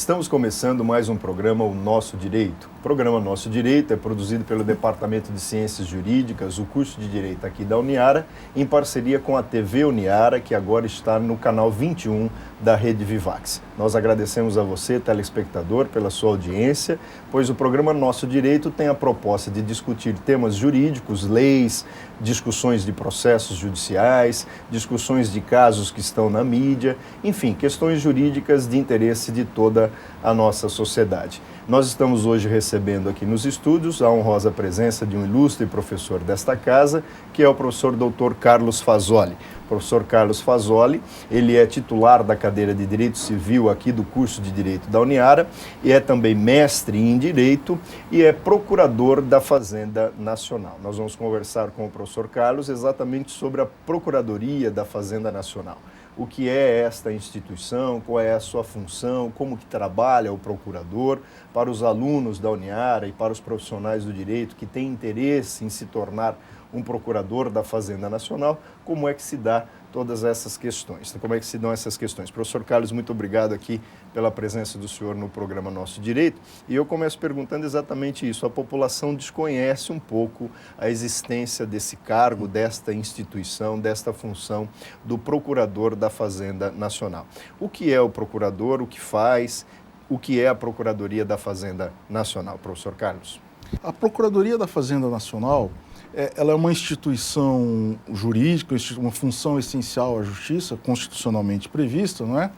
Estamos começando mais um programa, O Nosso Direito. O programa Nosso Direito é produzido pelo Departamento de Ciências Jurídicas, o curso de Direito aqui da Uniara, em parceria com a TV Uniara, que agora está no canal 21 da Rede Vivax. Nós agradecemos a você, telespectador, pela sua audiência, pois o programa Nosso Direito tem a proposta de discutir temas jurídicos, leis, discussões de processos judiciais, discussões de casos que estão na mídia, enfim, questões jurídicas de interesse de toda a nossa sociedade. Nós estamos hoje recebendo aqui nos estúdios a honrosa presença de um ilustre professor desta casa, que é o professor Dr. Carlos Fasoli. O professor Carlos Fasoli, ele é titular da cadeira de Direito Civil aqui do curso de Direito da Uniara e é também mestre em Direito e é procurador da Fazenda Nacional. Nós vamos conversar com o professor Carlos exatamente sobre a Procuradoria da Fazenda Nacional. O que é esta instituição, qual é a sua função, como que trabalha o procurador para os alunos da Uniara e para os profissionais do direito que têm interesse em se tornar um procurador da Fazenda Nacional, como é que se dá todas essas questões, como é que se dão essas questões. Professor Carlos, muito obrigado aqui pela presença do senhor no programa Nosso Direito, e eu começo perguntando exatamente isso. A população desconhece um pouco a existência desse cargo, desta instituição, desta função do procurador da Fazenda Nacional. O que é o procurador, o que faz, o que é a Procuradoria da Fazenda Nacional, professor Carlos? A Procuradoria da Fazenda Nacional, ela é uma instituição jurídica, uma função essencial à justiça, constitucionalmente prevista, não é?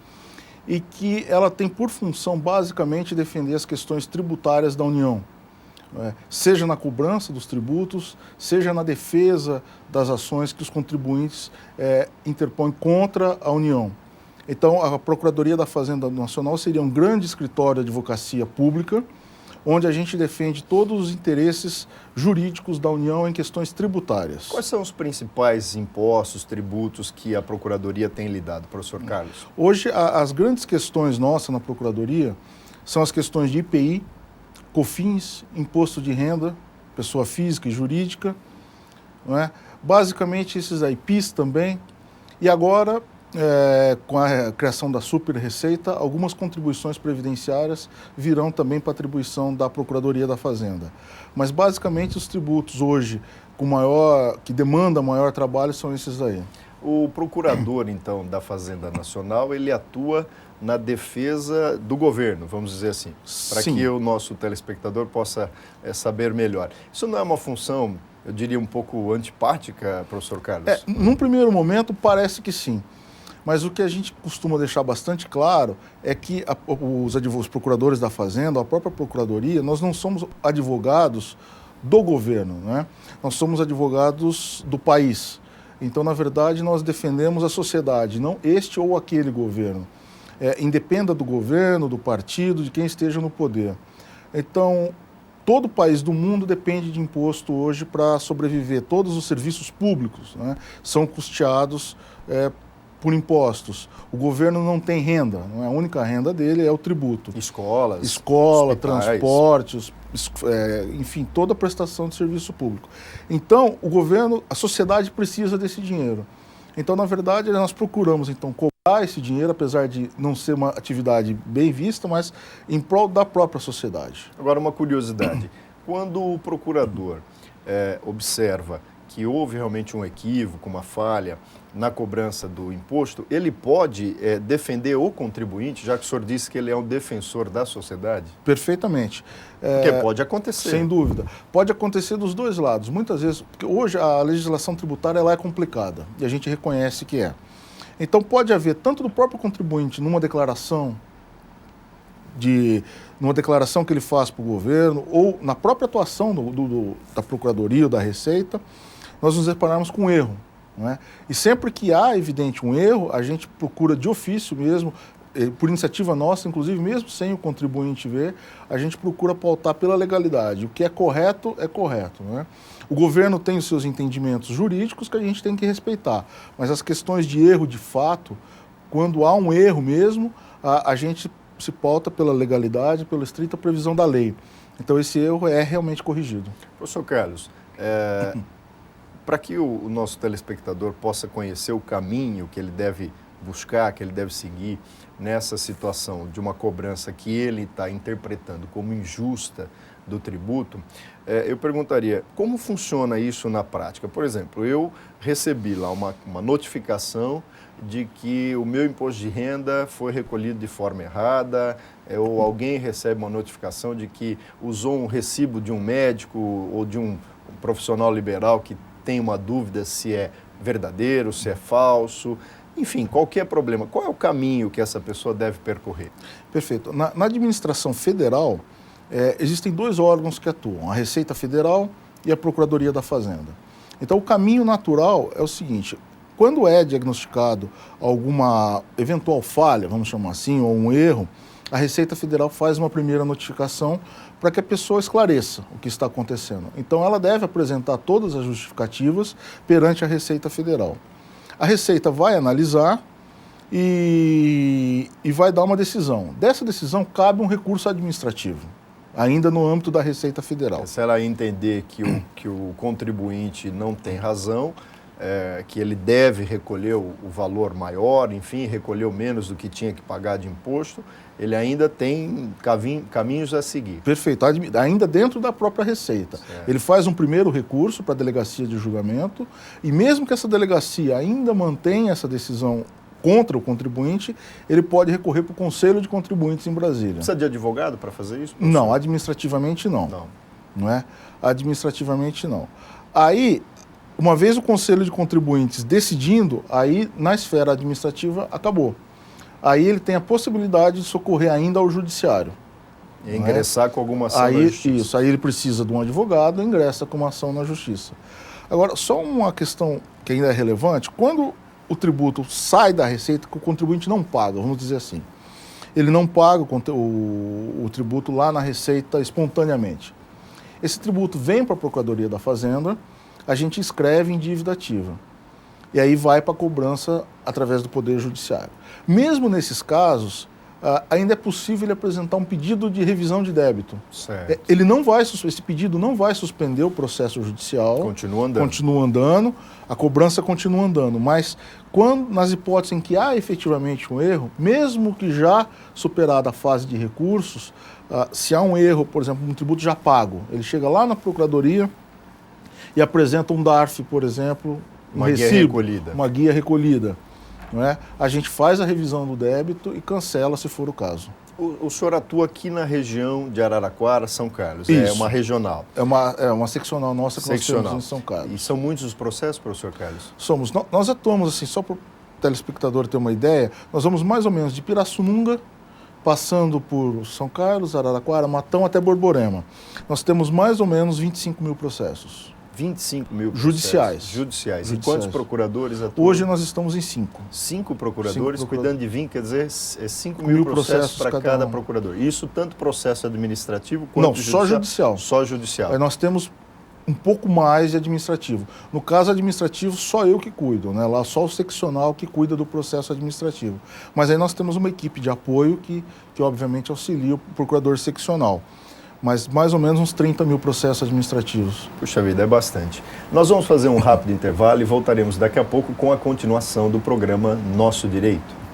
E que ela tem por função, basicamente, defender as questões tributárias da União, seja na cobrança dos tributos, seja na defesa das ações que os contribuintes interpõem contra a União. Então, a Procuradoria da Fazenda Nacional seria um grande escritório de advocacia pública, onde a gente defende todos os interesses jurídicos da União em questões tributárias. Quais são os principais impostos, tributos que a Procuradoria tem lidado, professor Carlos? Hoje, as grandes questões nossas na Procuradoria são as questões de IPI, COFINS, Imposto de Renda, pessoa física e jurídica, não é? Basicamente esses aí, PIS também, e agora, com a criação da Super-Receita, algumas contribuições previdenciárias virão também para atribuição da Procuradoria da Fazenda. Mas, basicamente, os tributos hoje que demandam maior trabalho são esses aí. O procurador, então, da Fazenda Nacional, ele atua na defesa do governo, vamos dizer assim, para que o nosso telespectador possa saber melhor. Isso não é uma função, eu diria, um pouco antipática, professor Carlos? Num primeiro momento, parece que sim. Mas o que a gente costuma deixar bastante claro é que os procuradores da Fazenda, a própria Procuradoria, nós não somos advogados do governo, né? Nós somos advogados do país. Então, na verdade, nós defendemos a sociedade, não este ou aquele governo. Independa do governo, do partido, de quem esteja no poder. Então, todo país do mundo depende de imposto hoje para sobreviver. Todos os serviços públicos, né, são custeados por impostos. O governo não tem renda, não é? A única renda dele é o tributo. Escola, transportes, enfim, toda a prestação de serviço público. Então, o governo, a sociedade precisa desse dinheiro. Então, na verdade, nós procuramos, então, cobrar esse dinheiro, apesar de não ser uma atividade bem vista, mas em prol da própria sociedade. Agora, uma curiosidade. Quando o procurador observa que houve realmente um equívoco, uma falha na cobrança do imposto, ele pode defender o contribuinte, já que o senhor disse que ele é um defensor da sociedade? Perfeitamente. Porque pode acontecer. Sem dúvida. Pode acontecer dos dois lados. Muitas vezes, porque hoje a legislação tributária ela é complicada e a gente reconhece que é. Então pode haver tanto do próprio contribuinte numa declaração que ele faz para o governo ou na própria atuação da Procuradoria ou da Receita, nós nos depararmos com um erro. Não é? E sempre que há, evidente, um erro, a gente procura de ofício mesmo, por iniciativa nossa, inclusive mesmo sem o contribuinte ver, a gente procura pautar pela legalidade. O que é correto, não é? O governo tem os seus entendimentos jurídicos que a gente tem que respeitar, mas as questões de erro de fato, quando há um erro mesmo, a gente se pauta pela legalidade, pela estrita previsão da lei. Então esse erro é realmente corrigido. Professor Carlos, para que o nosso telespectador possa conhecer o caminho que ele deve buscar, que ele deve seguir nessa situação de uma cobrança que ele está interpretando como injusta do tributo, eu perguntaria, como funciona isso na prática? Por exemplo, eu recebi lá uma notificação de que o meu imposto de renda foi recolhido de forma errada, ou alguém recebe uma notificação de que usou um recibo de um médico ou de um profissional liberal que tem uma dúvida se é verdadeiro, se é falso. Enfim, qualquer problema. Qual é o caminho que essa pessoa deve percorrer? Perfeito. Na administração federal, existem dois órgãos que atuam, a Receita Federal e a Procuradoria da Fazenda. Então, o caminho natural é o seguinte, quando é diagnosticado alguma eventual falha, vamos chamar assim, ou um erro, a Receita Federal faz uma primeira notificação para que a pessoa esclareça o que está acontecendo. Então, ela deve apresentar todas as justificativas perante a Receita Federal. A Receita vai analisar e vai dar uma decisão. Dessa decisão, cabe um recurso administrativo, ainda no âmbito da Receita Federal. Se ela entender que o contribuinte não tem razão, que ele deve recolher o valor maior, enfim, recolheu menos do que tinha que pagar de imposto, ele ainda tem caminhos a seguir. Perfeito, ainda dentro da própria Receita. Certo. Ele faz um primeiro recurso para a delegacia de julgamento e mesmo que essa delegacia ainda mantenha essa decisão contra o contribuinte, ele pode recorrer para o Conselho de Contribuintes em Brasília. Precisa de advogado para fazer isso? Não, administrativamente não. Não é? Administrativamente não. Aí, uma vez o Conselho de Contribuintes decidindo, aí na esfera administrativa acabou. Aí ele tem a possibilidade de socorrer ainda ao judiciário. E ingressar com alguma ação na justiça. Isso, aí ele precisa de um advogado e ingressa com uma ação na justiça. Agora, só uma questão que ainda é relevante, quando o tributo sai da Receita, que o contribuinte não paga, vamos dizer assim, ele não paga o tributo lá na Receita espontaneamente. Esse tributo vem para a Procuradoria da Fazenda, a gente escreve em dívida ativa. E aí vai para a cobrança através do Poder Judiciário. Mesmo nesses casos, ainda é possível ele apresentar um pedido de revisão de débito. Certo. Esse pedido não vai suspender o processo judicial. Continua andando. Continua andando, a cobrança continua andando. Mas nas hipóteses em que há efetivamente um erro, mesmo que já superada a fase de recursos, se há um erro, por exemplo, um tributo já pago, ele chega lá na Procuradoria e apresenta um DARF, por exemplo, uma guia recolhida. Uma guia recolhida. Não é? A gente faz a revisão do débito e cancela se for o caso. O senhor atua aqui na região de Araraquara, São Carlos. Isso. É uma regional. É uma seccional nossa que nós temos em São Carlos. E são muitos os processos, professor Carlos? Somos. Nós atuamos, assim, só para o telespectador ter uma ideia, nós vamos mais ou menos de Pirassununga, passando por São Carlos, Araraquara, Matão até Borborema. Nós temos mais ou menos 25 mil processos. 25 mil judiciais. E quantos procuradores atuam? Hoje nós estamos em 5. 5 procuradores cuidando de 20, quer dizer, 5 mil processos para cada procurador. Isso tanto processo administrativo quanto judicial? Não, só judicial. Só judicial. Aí nós temos um pouco mais de administrativo. No caso administrativo, só eu que cuido, né? Lá só o seccional que cuida do processo administrativo. Mas aí nós temos uma equipe de apoio que obviamente auxilia o procurador seccional. Mas mais ou menos uns 30 mil processos administrativos. Puxa vida, é bastante. Nós vamos fazer um rápido intervalo e voltaremos daqui a pouco com a continuação do programa Nosso Direito.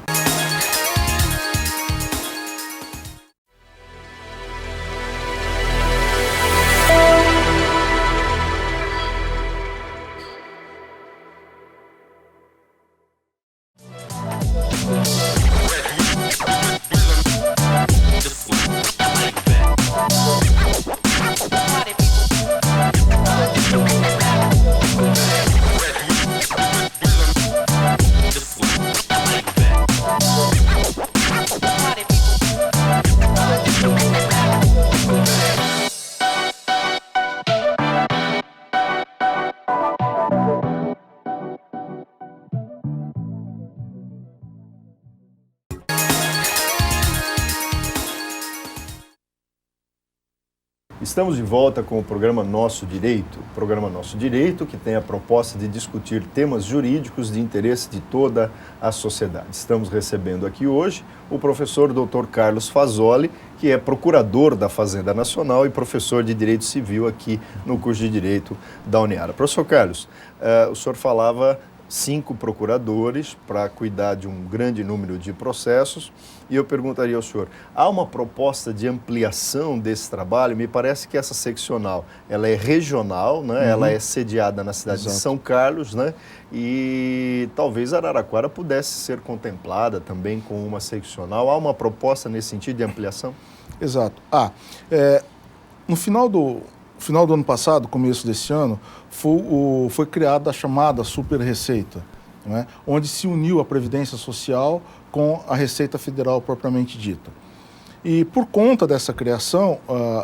Estamos de volta com o programa Nosso Direito. O programa Nosso Direito, que tem a proposta de discutir temas jurídicos de interesse de toda a sociedade. Estamos recebendo aqui hoje o professor Dr. Carlos Fasoli, que é procurador da Fazenda Nacional e professor de Direito Civil aqui no curso de Direito da Uniara. Professor Carlos, o senhor falava 5 procuradores para cuidar de um grande número de processos. E eu perguntaria ao senhor, há uma proposta de ampliação desse trabalho? Me parece que essa seccional, ela é regional, né? Ela é sediada na cidade de São Carlos, né? E talvez Araraquara pudesse ser contemplada também com uma seccional. Há uma proposta nesse sentido de ampliação? Exato. No final do ano passado, começo desse ano, foi criada a chamada Super Receita, né, onde se uniu a Previdência Social com a Receita Federal propriamente dita. E por conta dessa criação,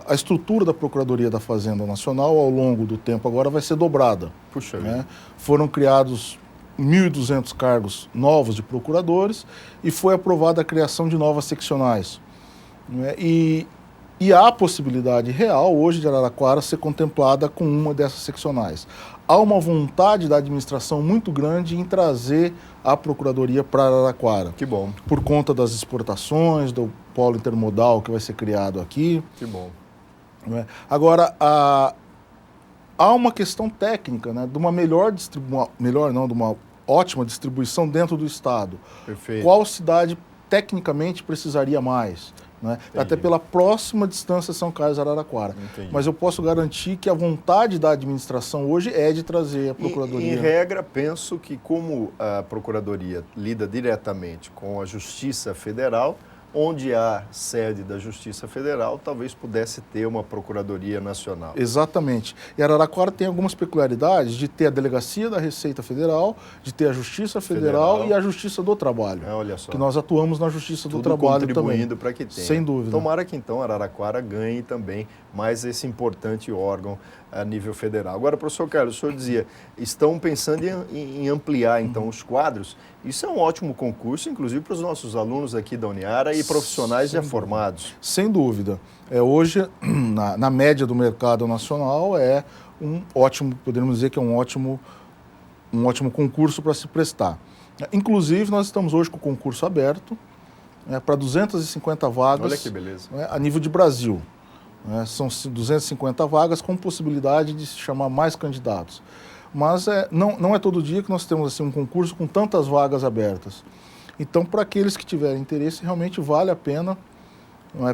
a estrutura da Procuradoria da Fazenda Nacional, ao longo do tempo agora, vai ser dobrada. Puxa né? vida. Foram criados 1.200 cargos novos de procuradores e foi aprovada a criação de novas seccionais. Né? E há a possibilidade real, hoje, de Araraquara ser contemplada com uma dessas seccionais. Há uma vontade da administração muito grande em trazer a Procuradoria para Araraquara. Que bom. Por conta das exportações, do polo intermodal que vai ser criado aqui. Que bom. Né? Agora, há uma questão técnica, né, de uma de uma ótima distribuição dentro do Estado. Perfeito. Qual cidade, tecnicamente, precisaria mais? Né? Até pela próxima distância São Carlos Araraquara. Entendi. Mas eu posso garantir que a vontade da administração hoje é de trazer a Procuradoria. Em regra, penso que como a Procuradoria lida diretamente com a Justiça Federal, onde há sede da Justiça Federal, talvez pudesse ter uma Procuradoria Nacional. Exatamente. E Araraquara tem algumas peculiaridades de ter a Delegacia da Receita Federal, de ter a Justiça Federal e a Justiça do Trabalho. Olha só. Que nós atuamos na Justiça do Tudo Trabalho contribuindo também. para que tenha. Sem dúvida. Tomara que então Araraquara ganhe também mais esse importante órgão a nível federal. Agora, professor Carlos, o senhor dizia, estão pensando em ampliar então os quadros. Isso é um ótimo concurso, inclusive para os nossos alunos aqui da Uniara e profissionais já formados. Sem dúvida. Hoje, na média do mercado nacional, é um ótimo, poderíamos dizer que é um ótimo concurso para se prestar. Inclusive, nós estamos hoje com o concurso aberto para 250 vagas. Olha que beleza. A nível de Brasil. São 250 vagas com possibilidade de se chamar mais candidatos. Mas não é todo dia que nós temos assim, um concurso com tantas vagas abertas. Então, para aqueles que tiverem interesse, realmente vale a pena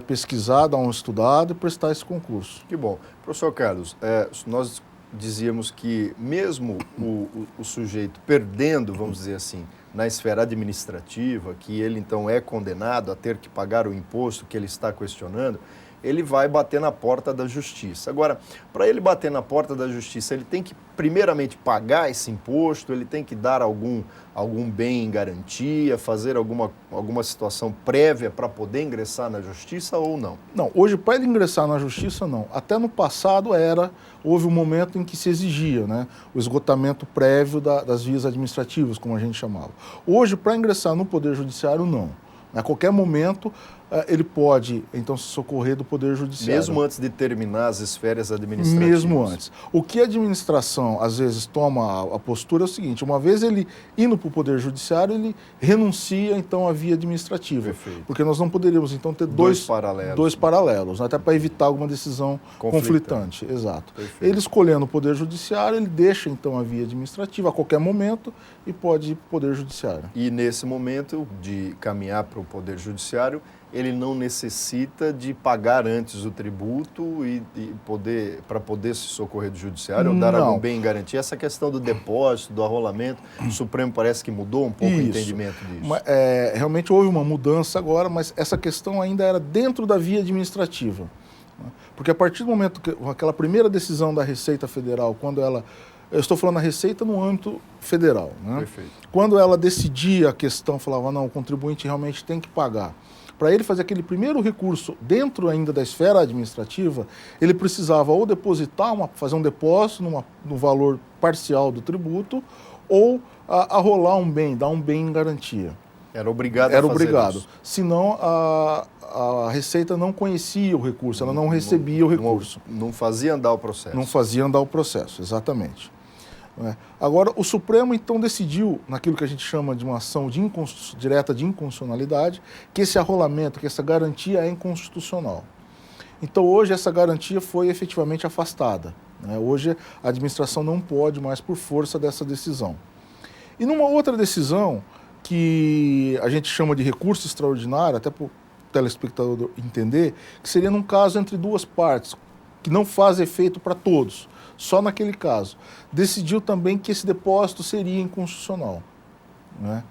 pesquisar, dar um estudado e prestar esse concurso. Que bom. Professor Carlos, nós dizíamos que mesmo o sujeito perdendo, vamos dizer assim, na esfera administrativa, que ele então é condenado a ter que pagar o imposto que ele está questionando, ele vai bater na porta da justiça. Agora, para ele bater na porta da justiça, ele tem que primeiramente pagar esse imposto, ele tem que dar algum bem em garantia, fazer alguma situação prévia para poder ingressar na justiça ou não? Não, hoje para ele ingressar na justiça não. Até no passado houve um momento em que se exigia, né, o esgotamento prévio das vias administrativas, como a gente chamava. Hoje, para ingressar no Poder Judiciário, não. A qualquer momento, ele pode, então, se socorrer do Poder Judiciário. Mesmo antes de terminar as esferas administrativas? Mesmo antes. O que a administração, às vezes, toma a postura é o seguinte, uma vez ele indo para o Poder Judiciário, ele renuncia, então, à via administrativa. Perfeito. Porque nós não poderíamos, então, ter dois paralelos, até para evitar alguma decisão conflitante. Exato. Perfeito. Ele escolhendo o Poder Judiciário, ele deixa, então, a via administrativa a qualquer momento e pode ir para o Poder Judiciário. E, nesse momento de caminhar para o Poder Judiciário, ele não necessita de pagar antes o tributo para poder se socorrer do judiciário ou dar algum bem em garantia. Essa questão do depósito, do arrolamento, o Supremo parece que mudou um pouco o entendimento disso. Realmente houve uma mudança agora, mas essa questão ainda era dentro da via administrativa. Porque a partir do momento que aquela primeira decisão da Receita Federal, quando ela... Eu estou falando da Receita no âmbito federal. Né? Perfeito. Quando ela decidia a questão, falava, não, o contribuinte realmente tem que pagar. Para ele fazer aquele primeiro recurso dentro ainda da esfera administrativa, ele precisava ou fazer um depósito no valor parcial do tributo ou arrolar um bem, dar um bem em garantia. Era obrigado a fazer isso. Senão a Receita não conhecia o recurso, ela não recebia o recurso. Não fazia andar o processo. Não fazia andar o processo, exatamente. Agora, o Supremo, então, decidiu, naquilo que a gente chama de uma ação direta de inconstitucionalidade, que esse arrolamento, que essa garantia é inconstitucional. Então, hoje, essa garantia foi efetivamente afastada. Hoje, a administração não pode mais por força dessa decisão. E numa outra decisão, que a gente chama de recurso extraordinário, até para o telespectador entender, que seria num caso entre duas partes, que não faz efeito para todos, só naquele caso. Decidiu também que esse depósito seria inconstitucional, né?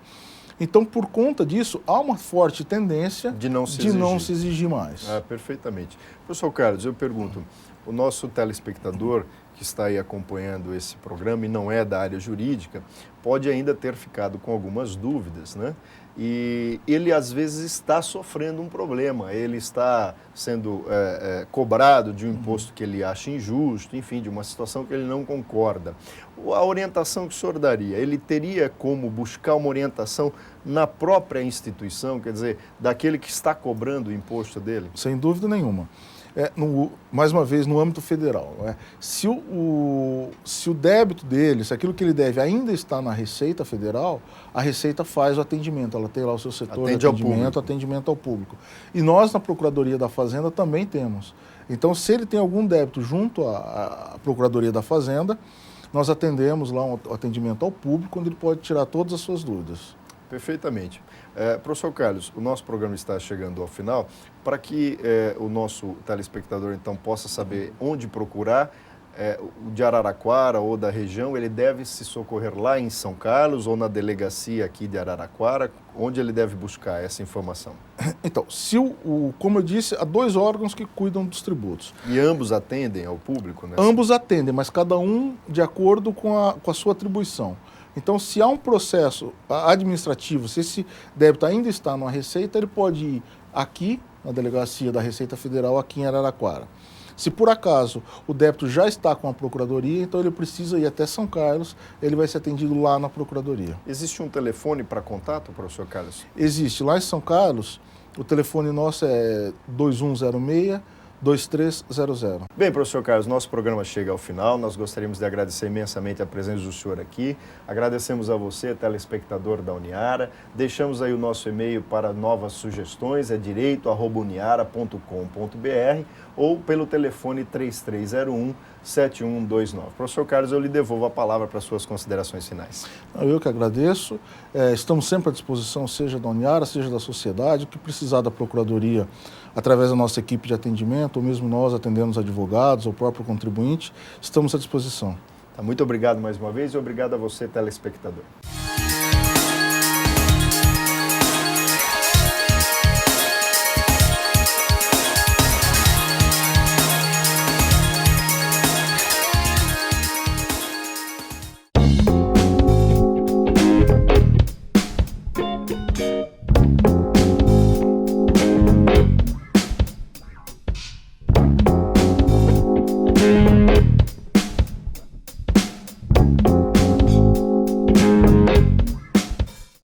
Então, por conta disso, há uma forte tendência de não se exigir mais. Perfeitamente. Professor Carlos, eu pergunto, o nosso telespectador que está aí acompanhando esse programa e não é da área jurídica, pode ainda ter ficado com algumas dúvidas, né? E ele, às vezes, está sofrendo um problema, ele está sendo cobrado de um imposto que ele acha injusto, enfim, de uma situação que ele não concorda. A orientação que o senhor daria, ele teria como buscar uma orientação na própria instituição, quer dizer, daquele que está cobrando o imposto dele? Sem dúvida nenhuma. Mais uma vez, no âmbito federal. Se o débito dele, se aquilo que ele deve ainda está na Receita Federal, a Receita faz o atendimento, ela tem lá o seu setor de atendimento ao público. E nós, na Procuradoria da Fazenda, também temos. Então, se ele tem algum débito junto à Procuradoria da Fazenda, nós atendemos lá um atendimento ao público, onde ele pode tirar todas as suas dúvidas. Perfeitamente. Professor Carlos, o nosso programa está chegando ao final. Para que o nosso telespectador, então, possa saber onde procurar, o de Araraquara ou da região, ele deve se socorrer lá em São Carlos ou na delegacia aqui de Araraquara? Onde ele deve buscar essa informação? Então, como eu disse, há dois órgãos que cuidam dos tributos. E ambos atendem ao público, né? Ambos atendem, mas cada um de acordo com a sua atribuição. Então, se há um processo administrativo, se esse débito ainda está na Receita, ele pode ir aqui, na delegacia da Receita Federal, aqui em Araraquara. Se por acaso o débito já está com a Procuradoria, então ele precisa ir até São Carlos, ele vai ser atendido lá na Procuradoria. Existe um telefone para contato, professor Carlos? Existe. Lá em São Carlos, o telefone nosso é 2106-2300. Bem, professor Carlos, nosso programa chega ao final. Nós gostaríamos de agradecer imensamente a presença do senhor aqui. Agradecemos a você, telespectador da Uniara. Deixamos aí o nosso e-mail para novas sugestões, é direito@uniara.com.br ou pelo telefone 3301-7129. Professor Carlos, eu lhe devolvo a palavra para suas considerações finais. Eu que agradeço. Estamos sempre à disposição, seja da Uniara, seja da sociedade, o que precisar da Procuradoria, através da nossa equipe de atendimento, ou mesmo nós atendendo os advogados, ou o próprio contribuinte, estamos à disposição. Muito obrigado mais uma vez e obrigado a você, telespectador.